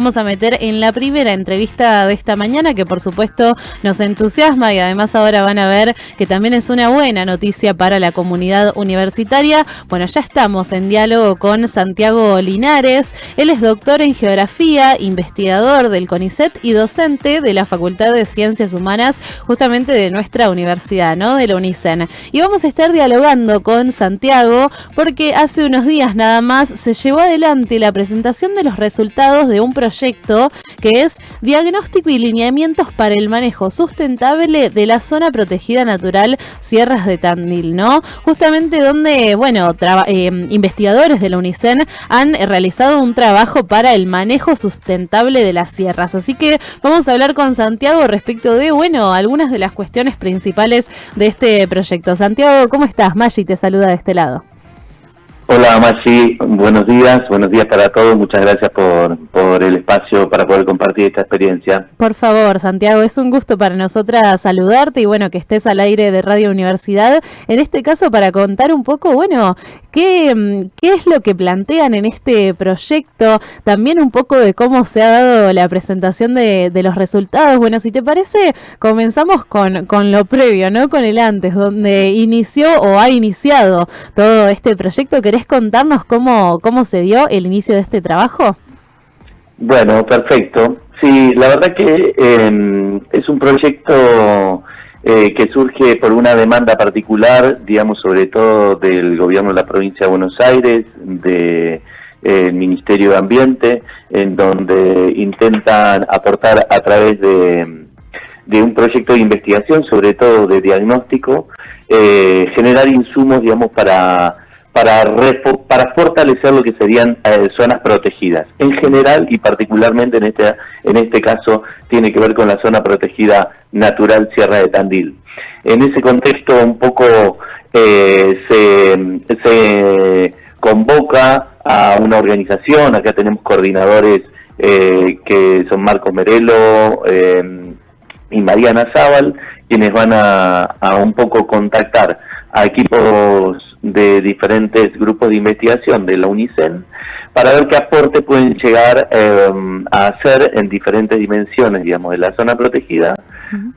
Vamos a meter en la primera entrevista de esta mañana, que por supuesto nos entusiasma y además ahora van a ver que también es una buena noticia para la comunidad universitaria. Bueno, ya estamos en diálogo con Santiago Linares. Él es doctor en Geografía, investigador del CONICET y docente de la Facultad de Ciencias Humanas, justamente de nuestra universidad, ¿no? De la UNICEN. Y vamos a estar dialogando con Santiago porque hace unos días nada más se llevó adelante la presentación de los resultados de un proyecto que es Diagnóstico y Lineamientos para el Manejo Sustentable de la Zona Protegida Natural Sierras de Tandil, ¿no? Justamente donde, bueno, investigadores de la UNICEN han realizado un trabajo para el manejo sustentable de las sierras. Así que vamos a hablar con Santiago respecto de, bueno, algunas de las cuestiones principales de este proyecto. Santiago, ¿cómo estás? Maggi te saluda de este lado. Hola Maggi, buenos días para todos, muchas gracias por el espacio para poder compartir esta experiencia. Por favor, Santiago, es un gusto para nosotras saludarte y bueno, que estés al aire de Radio Universidad, en este caso para contar un poco, bueno, qué es lo que plantean en este proyecto, también un poco de cómo se ha dado la presentación de los resultados. Bueno, si te parece, comenzamos con lo previo, ¿no? Con el antes, donde inició o ha iniciado todo este proyecto. ¿Querés contarnos cómo se dio el inicio de este trabajo? Bueno, perfecto. Sí, la verdad que es un proyecto que surge por una demanda particular, digamos, sobre todo del gobierno de la provincia de Buenos Aires, del Ministerio de Ambiente, en donde intentan aportar a través de un proyecto de investigación, sobre todo de diagnóstico, generar insumos, digamos, para fortalecer lo que serían zonas protegidas. En general y particularmente en este caso tiene que ver con la zona protegida natural Sierra de Tandil. En ese contexto un poco se convoca a una organización, acá tenemos coordinadores que son Marcos Merelo y Mariana Zabal, quienes van a un poco contactar a equipos de diferentes grupos de investigación de la UNICEN para ver qué aporte pueden llegar a hacer en diferentes dimensiones, digamos, de la zona protegida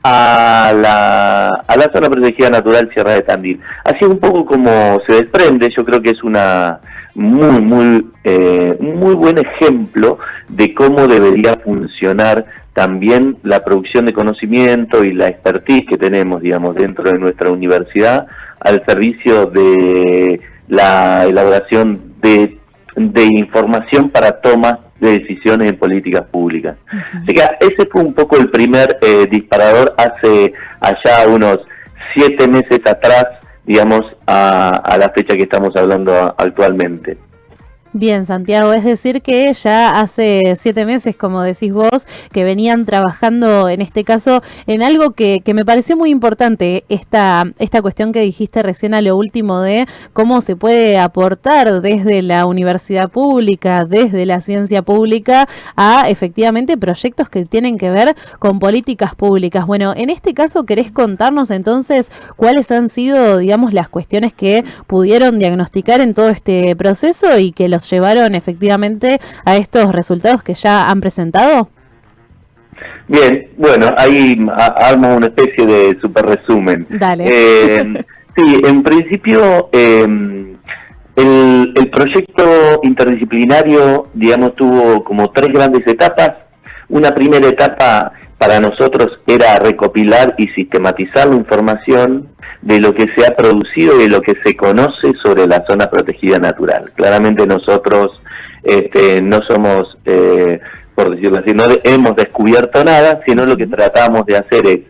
a la zona protegida natural Sierra de Tandil. Así un poco como se desprende, yo creo que es una muy buen ejemplo de cómo debería funcionar también la producción de conocimiento y la expertise que tenemos, digamos, dentro de nuestra universidad al servicio de la elaboración de información para tomas de decisiones en políticas públicas. Así que ese fue un poco el primer disparador hace allá unos 7 meses atrás, digamos, a la fecha que estamos hablando actualmente. Bien, Santiago, es decir que ya hace 7 meses, como decís vos, que venían trabajando en este caso en algo que me pareció muy importante, esta cuestión que dijiste recién a lo último de cómo se puede aportar desde la universidad pública, desde la ciencia pública, a efectivamente proyectos que tienen que ver con políticas públicas. Bueno, en este caso, ¿querés contarnos entonces cuáles han sido, digamos, las cuestiones que pudieron diagnosticar en todo este proceso y que los llevaron efectivamente a estos resultados que ya han presentado? Bien, bueno, ahí armo una especie de super resumen. Dale. Sí, en principio el proyecto interdisciplinario, digamos, tuvo como 3 grandes etapas. Una primera etapa para nosotros era recopilar y sistematizar la información de lo que se ha producido y de lo que se conoce sobre la zona protegida natural. Claramente nosotros no somos, por decirlo así, no hemos descubierto nada, sino lo que tratamos de hacer es,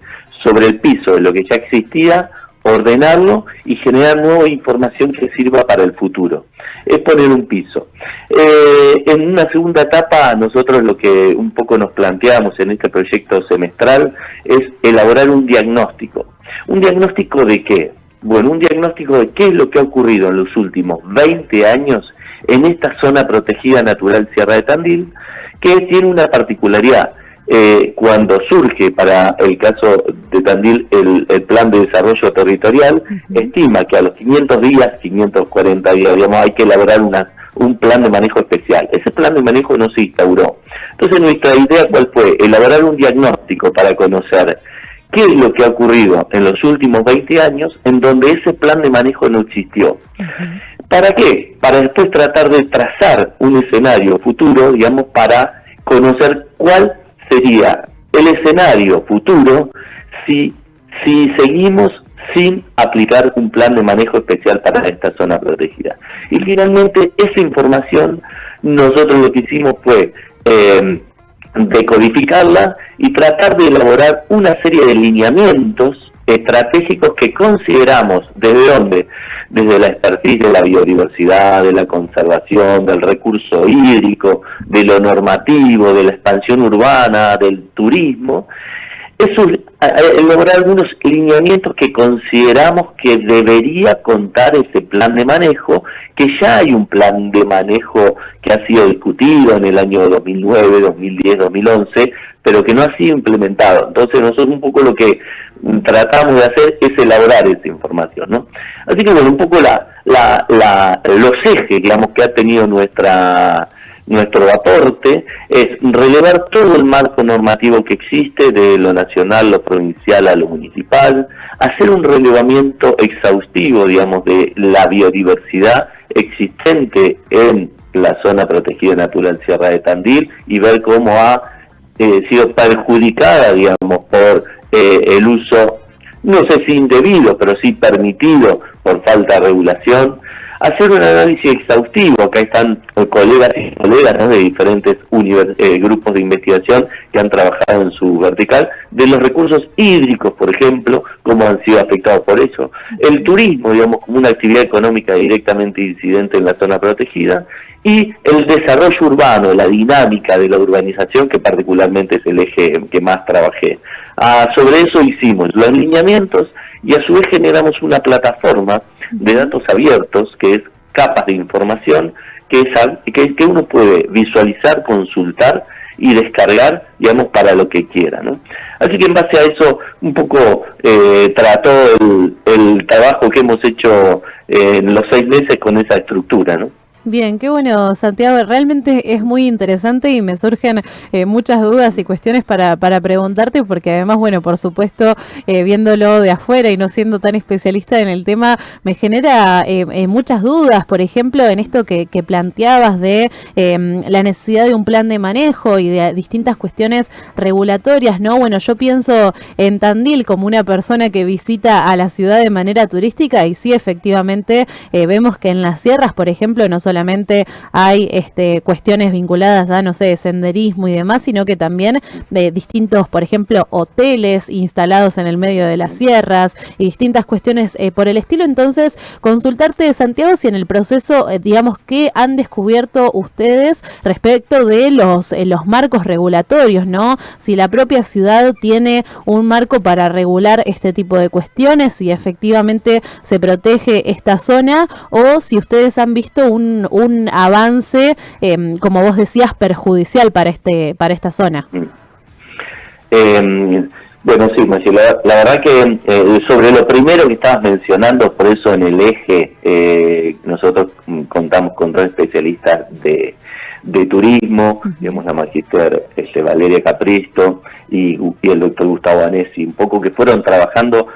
sobre el piso de lo que ya existía, ordenarlo y generar nueva información que sirva para el futuro. Es poner un piso. En una segunda etapa, nosotros lo que un poco nos planteamos en este proyecto semestral es elaborar un diagnóstico. ¿Un diagnóstico de qué? Bueno, un diagnóstico de qué es lo que ha ocurrido en los últimos 20 años en esta zona protegida natural Sierra de Tandil, que tiene una particularidad. Cuando surge para el caso de Tandil el plan de desarrollo territorial, estima que a los 500 días, 540 días, digamos, hay que elaborar unas un plan de manejo especial. Ese plan de manejo no se instauró. Entonces nuestra idea, ¿cuál fue? Elaborar un diagnóstico para conocer qué es lo que ha ocurrido en los últimos 20 años en donde ese plan de manejo no existió. ¿Para qué? Para después tratar de trazar un escenario futuro, digamos, para conocer cuál sería el escenario futuro si seguimos sin aplicar un plan de manejo especial para esta zona protegida. Y finalmente, esa información, nosotros lo que hicimos fue decodificarla y tratar de elaborar una serie de lineamientos estratégicos que consideramos, ¿desde dónde? Desde la expertise de la biodiversidad, de la conservación, del recurso hídrico, de lo normativo, de la expansión urbana, del turismo, elaborar algunos lineamientos que consideramos que debería contar ese plan de manejo, que ya hay un plan de manejo que ha sido discutido en el año 2009, 2010, 2011, pero que no ha sido implementado. Entonces nosotros un poco lo que tratamos de hacer es elaborar esa información, ¿no? Así que bueno, un poco los ejes, digamos, que ha tenido nuestro aporte es relevar todo el marco normativo que existe, de lo nacional, lo provincial a lo municipal, hacer un relevamiento exhaustivo, digamos, de la biodiversidad existente en la zona protegida natural Sierra de Tandil y ver cómo ha sido perjudicada, digamos, por el uso, no sé si indebido, pero sí permitido por falta de regulación. Hacer un análisis exhaustivo, acá están colegas y colegas, ¿no?, de diferentes grupos de investigación que han trabajado en su vertical, de los recursos hídricos, por ejemplo, cómo han sido afectados por eso. El turismo, digamos, como una actividad económica directamente incidente en la zona protegida, y el desarrollo urbano, la dinámica de la urbanización, que particularmente es el eje que más trabajé. Sobre eso hicimos los lineamientos y a su vez generamos una plataforma de datos abiertos, que es capas de información, que uno puede visualizar, consultar y descargar, digamos, para lo que quiera, ¿no? Así que en base a eso, un poco trató el trabajo que hemos hecho en los 6 meses con esa estructura, ¿no? Bien, qué bueno, Santiago, realmente es muy interesante y me surgen muchas dudas y cuestiones para preguntarte, porque además, bueno, por supuesto, viéndolo de afuera y no siendo tan especialista en el tema, me genera muchas dudas, por ejemplo, en esto que planteabas de la necesidad de un plan de manejo y de distintas cuestiones regulatorias, ¿no? Bueno, yo pienso en Tandil como una persona que visita a la ciudad de manera turística y sí, efectivamente, vemos que en las sierras, por ejemplo, no solamente hay cuestiones vinculadas a, no sé, senderismo y demás, sino que también de distintos, por ejemplo, hoteles instalados en el medio de las sierras y distintas cuestiones por el estilo. Entonces, consultarte, Santiago, si en el proceso, digamos, ¿qué han descubierto ustedes respecto de los marcos regulatorios, ¿no? Si la propia ciudad tiene un marco para regular este tipo de cuestiones, si efectivamente se protege esta zona, o si ustedes han visto un avance, como vos decías, perjudicial para esta zona. Bueno, sí, Marcelo, la verdad que sobre lo primero que estabas mencionando, por eso en el eje nosotros contamos con 2 especialistas de turismo, digamos, la magíster Valeria Capristo y el doctor Gustavo Anesi, un poco que fueron trabajando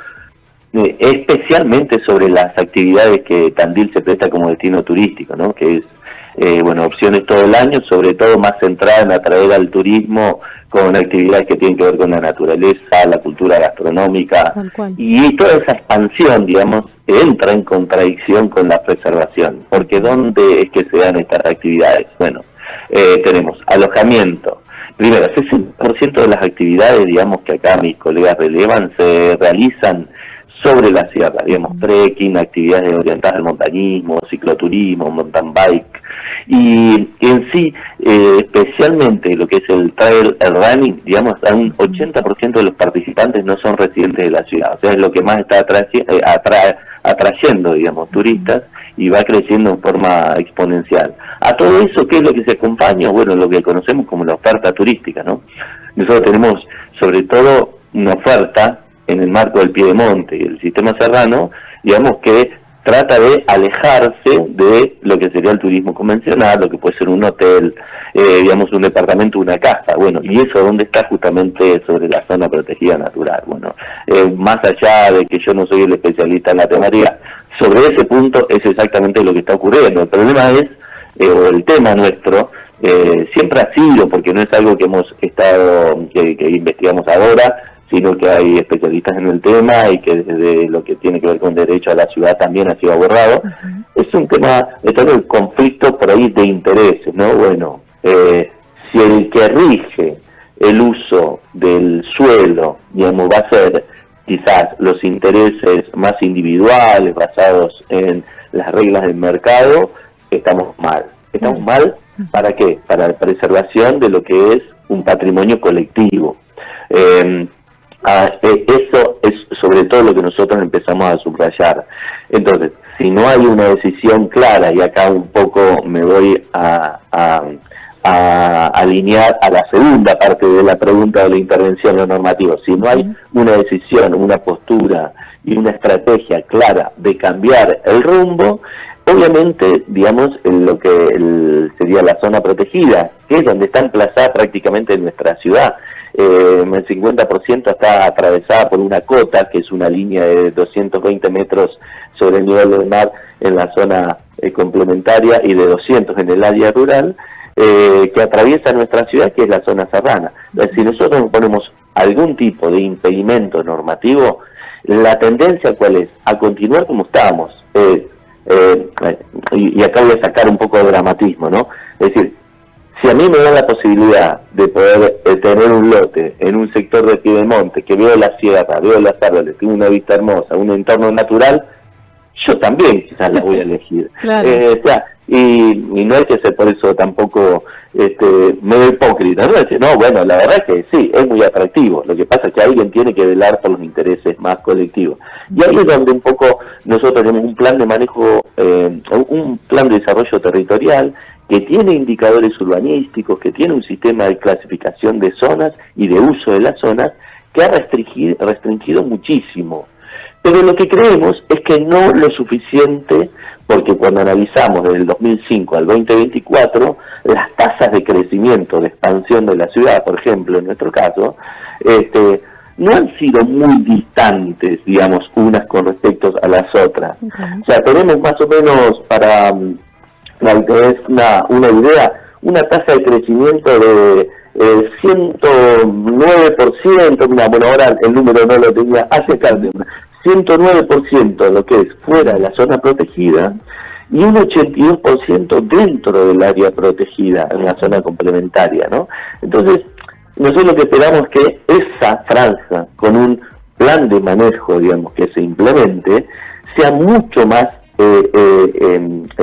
especialmente sobre las actividades que Tandil se presta como destino turístico, ¿no? Que es, bueno, opciones todo el año, sobre todo más centrada en atraer al turismo con actividades que tienen que ver con la naturaleza, la cultura gastronómica, y toda esa expansión, digamos, entra en contradicción con la preservación, porque ¿dónde es que se dan estas actividades? Bueno, tenemos alojamiento. Primero, 60% de las actividades, digamos, que acá mis colegas relevan, se realizan sobre la sierra, digamos, trekking, actividades orientadas al montañismo, cicloturismo, mountain bike, y en sí, especialmente lo que es el trail, el running, digamos, un 80% de los participantes no son residentes de la ciudad, o sea, es lo que más está atrayendo, digamos, turistas, y va creciendo en forma exponencial. A todo eso, ¿qué es lo que se acompaña? Bueno, lo que conocemos como la oferta turística, ¿no? Nosotros tenemos, sobre todo, una oferta en el marco del Piedemonte y el sistema serrano, digamos, que trata de alejarse de lo que sería el turismo convencional, lo que puede ser un hotel, digamos un departamento, una casa. Bueno, y eso ¿dónde está? Justamente sobre la zona protegida natural. Bueno, más allá de que yo no soy el especialista en la temática, sobre ese punto es exactamente lo que está ocurriendo. El problema es, o el tema nuestro, siempre ha sido, porque no es algo que hemos estado, que investigamos ahora, sino que hay especialistas en el tema y que desde lo que tiene que ver con derecho a la ciudad también ha sido abordado. Es un tema, está en el conflicto por ahí de intereses, ¿no? Bueno, si el que rige el uso del suelo, digamos, va a ser quizás los intereses más individuales, basados en las reglas del mercado, estamos mal. Estamos mal, ¿para qué? Para la preservación de lo que es un patrimonio colectivo. Eso es sobre todo lo que nosotros empezamos a subrayar. Entonces, si no hay una decisión clara, y acá un poco me voy a alinear a la segunda parte de la pregunta de la intervención en lo normativo, si no hay una decisión, una postura y una estrategia clara de cambiar el rumbo, obviamente, digamos, en lo que sería la zona protegida, que es donde está emplazada prácticamente nuestra ciudad, el 50% está atravesada por una cota, que es una línea de 220 metros sobre el nivel del mar en la zona complementaria y de 200 en el área rural, que atraviesa nuestra ciudad, que es la zona serrana. Si nosotros nos ponemos algún tipo de impedimento normativo, la tendencia ¿cuál es? A continuar como estamos. Y acá voy a sacar un poco de dramatismo, ¿no? Es decir, si a mí me da la posibilidad de poder tener un lote en un sector de Piedemonte, que veo la sierra, veo las árboles, tengo una vista hermosa, un entorno natural, yo también quizás la voy a elegir. Claro. Y no hay que ser por eso tampoco medio hipócrita, ¿no? Decir, no, bueno, la verdad es que sí, es muy atractivo. Lo que pasa es que alguien tiene que velar por los intereses más colectivos. Y ahí es donde un poco nosotros tenemos un plan de manejo, un plan de desarrollo territorial que tiene indicadores urbanísticos, que tiene un sistema de clasificación de zonas y de uso de las zonas que ha restringido muchísimo. Pero lo que creemos es que no lo suficiente, porque cuando analizamos desde el 2005 al 2024, las tasas de crecimiento, de expansión de la ciudad, por ejemplo, en nuestro caso, no han sido muy distantes, digamos, unas con respecto a las otras. O sea, tenemos más o menos, para que es una idea, una tasa de crecimiento de 109%, bueno, ahora el número no lo tenía, hace casi 109% lo que es fuera de la zona protegida y un 82% dentro del área protegida, en la zona complementaria, ¿no? Entonces, nosotros lo que esperamos es que esa franja, con un plan de manejo, digamos, que se implemente, sea mucho más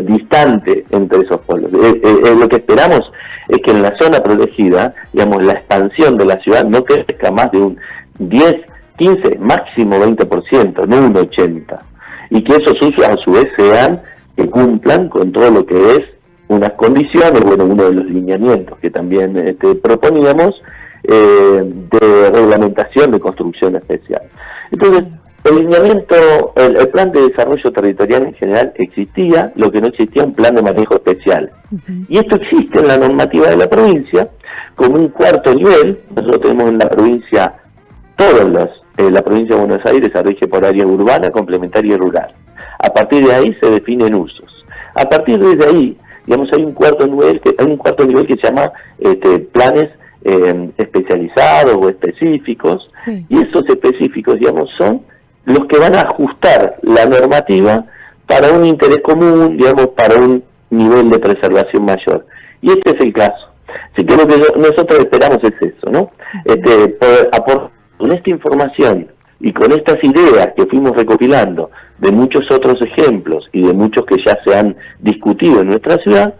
distante entre esos polos. Lo que esperamos es que en la zona protegida, digamos, la expansión de la ciudad no crezca más de un 10, 15, máximo 20%, no un 80%. Y que esos usos a su vez sean, que cumplan con todo lo que es unas condiciones, bueno, uno de los lineamientos que también proponíamos, de reglamentación de construcción especial. Entonces, el lineamiento, el plan de desarrollo territorial en general existía, lo que no existía un plan de manejo especial. Y esto existe en la normativa de la provincia, como un cuarto nivel. Nosotros tenemos en la provincia, la provincia de Buenos Aires se rige por área urbana, complementaria y rural. A partir de ahí se definen usos. A partir de ahí, digamos, hay un cuarto nivel que se llama planes especializados o específicos, y esos específicos, digamos, son los que van a ajustar la normativa para un interés común, digamos, para un nivel de preservación mayor. Y este es el caso. Así que lo que nosotros esperamos es eso, ¿no? Poder aportar con esta información y con estas ideas que fuimos recopilando de muchos otros ejemplos y de muchos que ya se han discutido en nuestra ciudad,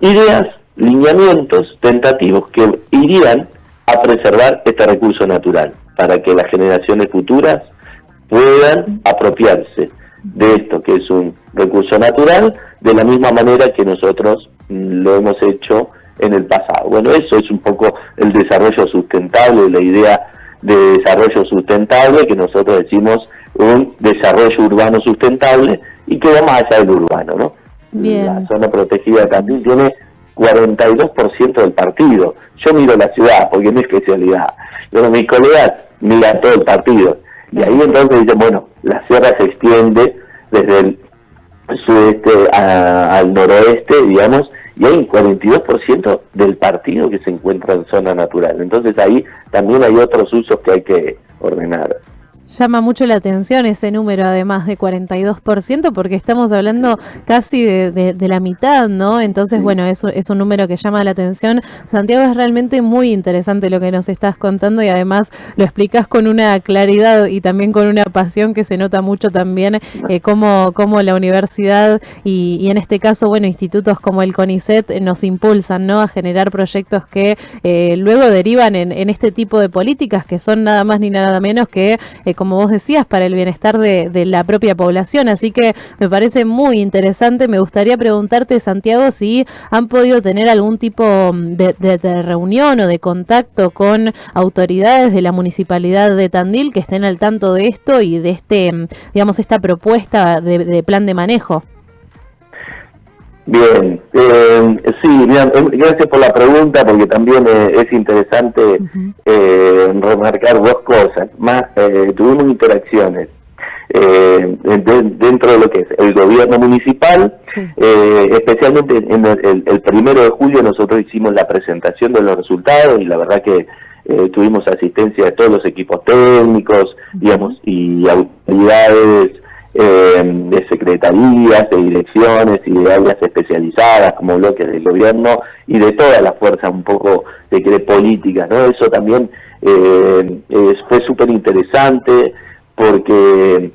ideas, lineamientos tentativos que irían a preservar este recurso natural para que las generaciones futuras puedan apropiarse de esto que es un recurso natural de la misma manera que nosotros lo hemos hecho en el pasado. Bueno, eso es un poco el desarrollo sustentable, la idea de desarrollo sustentable, que nosotros decimos un desarrollo urbano sustentable, y que va más allá del urbano, ¿no? Bien. La zona protegida de Tandil tiene 42% del partido. Yo miro la ciudad porque es mi especialidad, pero mis colegas miran todo el partido. Y ahí entonces dicen, bueno, la sierra se extiende desde el sudeste al noroeste, digamos, y hay un 42% del partido que se encuentra en zona natural. Entonces ahí también hay otros usos que hay que ordenar. Llama mucho la atención ese número, además de 42%, porque estamos hablando casi de la mitad, ¿no? Entonces, bueno, es un número que llama la atención. Santiago, es realmente muy interesante lo que nos estás contando y además lo explicas con una claridad y también con una pasión que se nota mucho también, cómo la universidad y en este caso, bueno, institutos como el CONICET nos impulsan, ¿no?, a generar proyectos que luego derivan en este tipo de políticas que son nada más ni nada menos que como vos decías, para el bienestar de la propia población. Así que me parece muy interesante. Me gustaría preguntarte, Santiago, si han podido tener algún tipo de reunión o de contacto con autoridades de la Municipalidad de Tandil que estén al tanto de esto y de esta propuesta de plan de manejo. Bien, sí, gracias por la pregunta, porque también es interesante remarcar dos cosas. Más, tuvimos interacciones dentro de lo que es el gobierno municipal, sí. Especialmente en el 1 de julio nosotros hicimos la presentación de los resultados y la verdad que tuvimos asistencia de todos los equipos técnicos, digamos, y autoridades de secretarías, de direcciones y de áreas especializadas como bloques del gobierno y de todas las fuerzas un poco de políticas, ¿no? Eso también fue súper interesante porque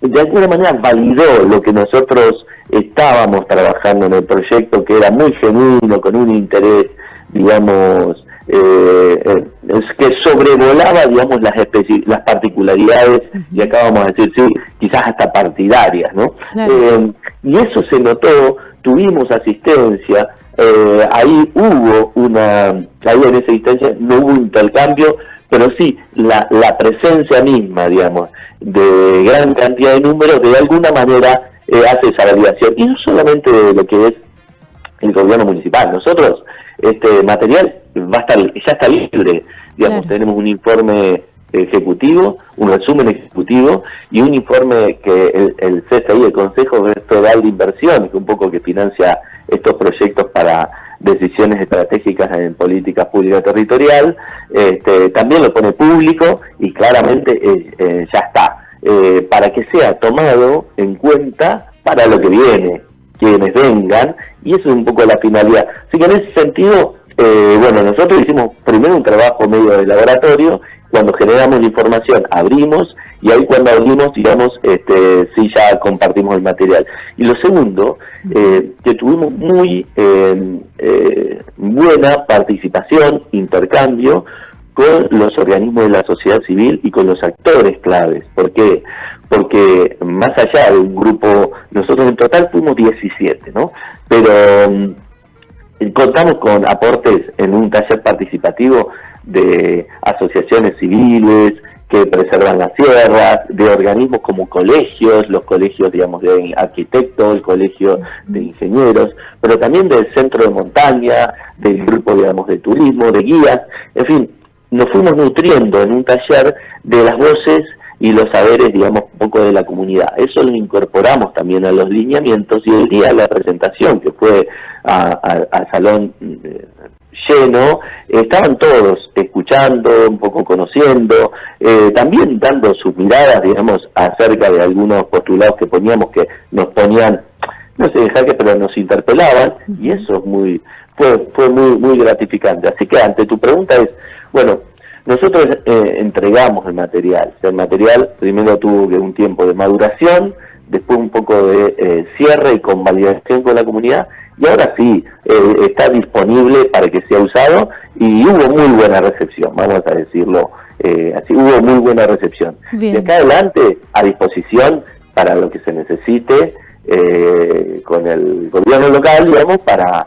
de alguna manera validó lo que nosotros estábamos trabajando en el proyecto, que era muy genuino, con un interés, digamos, que sobrevolaba, digamos, las particularidades, y acá vamos a decir, sí, quizás hasta partidarias, ¿no? Claro. Y eso se notó, tuvimos asistencia, ahí en esa instancia no hubo intercambio, pero sí, la presencia misma, digamos, de gran cantidad de números, de alguna manera hace esa validación, y no solamente de lo que es el gobierno municipal. Nosotros, este material ya está libre, digamos, claro. Tenemos un informe ejecutivo, un resumen ejecutivo y un informe que el CSI, el Consejo Federal de Inversiones, que un poco que financia estos proyectos para decisiones estratégicas en política pública territorial, también lo pone público y claramente ya está, para que sea tomado en cuenta para lo que viene, quienes vengan, y eso es un poco la finalidad. Así que en ese sentido, bueno, nosotros hicimos primero un trabajo medio de laboratorio, cuando generamos la información abrimos, y ahí cuando abrimos, digamos, sí ya compartimos el material. Y lo segundo, que tuvimos muy buena participación, intercambio, con los organismos de la sociedad civil y con los actores claves. ¿Por qué? Porque más allá de un grupo, nosotros en total fuimos 17, ¿no? Pero contamos con aportes en un taller participativo de asociaciones civiles que preservan las sierras, de organismos como colegios, los colegios, digamos, de arquitectos, el colegio de ingenieros, pero también del centro de montaña, del grupo, digamos, de turismo, de guías, en fin, nos fuimos nutriendo en un taller de las voces y los saberes, digamos, un poco de la comunidad. Eso lo incorporamos también a los lineamientos, y el día de la presentación, que fue al salón lleno, estaban todos escuchando, un poco conociendo, también dando sus miradas, digamos, acerca de algunos postulados que poníamos, que nos ponían, no sé, jaque, pero nos interpelaban, y eso fue muy gratificante. Así que ante tu pregunta es, bueno, nosotros entregamos el material. El material primero tuvo un tiempo de maduración, después un poco de cierre y convalidación con la comunidad, y ahora sí, está disponible para que sea usado, y hubo muy buena recepción, vamos a decirlo así, hubo muy buena recepción. Bien. De acá adelante, a disposición para lo que se necesite, con el gobierno local, digamos, para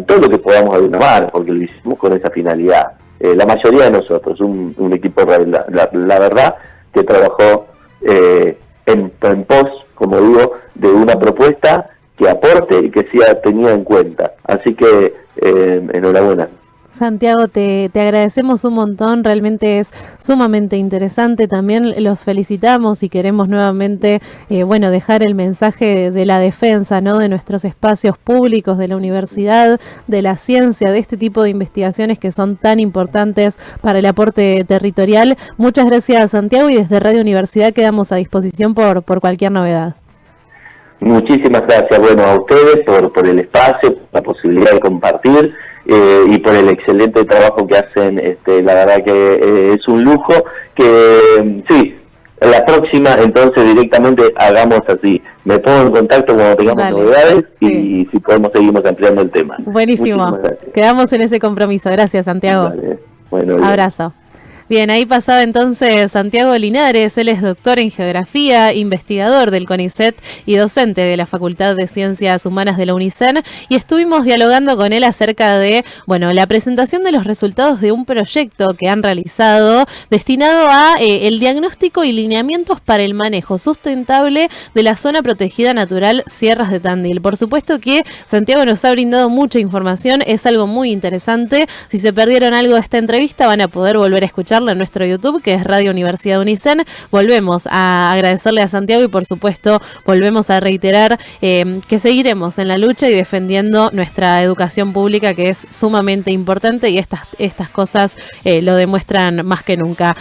todo lo que podamos ayudar, porque lo hicimos con esa finalidad. La mayoría de nosotros, un equipo, la verdad, que trabajó en pos, como digo, de una propuesta que aporte y que sea tenida en cuenta. Así que enhorabuena. Santiago, te agradecemos un montón, realmente es sumamente interesante, también los felicitamos y queremos nuevamente, dejar el mensaje de la defensa, ¿no?, de nuestros espacios públicos, de la universidad, de la ciencia, de este tipo de investigaciones que son tan importantes para el aporte territorial. Muchas gracias, Santiago, y desde Radio Universidad quedamos a disposición por cualquier novedad. Muchísimas gracias, bueno, a ustedes por el espacio, la posibilidad de compartir y por el excelente trabajo que hacen. La verdad que es un lujo que sí, la próxima entonces directamente hagamos así, me pongo en contacto cuando tengamos novedades y si podemos seguimos ampliando el tema. Buenísimo, quedamos en ese compromiso. Gracias, Santiago. Vale. Bueno, abrazo. Bien, ahí pasaba entonces Santiago Linares, él es doctor en Geografía, investigador del CONICET y docente de la Facultad de Ciencias Humanas de la UNICEN, y estuvimos dialogando con él acerca de, la presentación de los resultados de un proyecto que han realizado destinado a el diagnóstico y lineamientos para el manejo sustentable de la zona protegida natural Sierras de Tandil. Por supuesto que Santiago nos ha brindado mucha información, es algo muy interesante. Si se perdieron algo de esta entrevista van a poder volver a escuchar en nuestro YouTube, que es Radio Universidad UNICEN. Volvemos a agradecerle a Santiago y por supuesto volvemos a reiterar que seguiremos en la lucha y defendiendo nuestra educación pública, que es sumamente importante, y estas cosas lo demuestran más que nunca.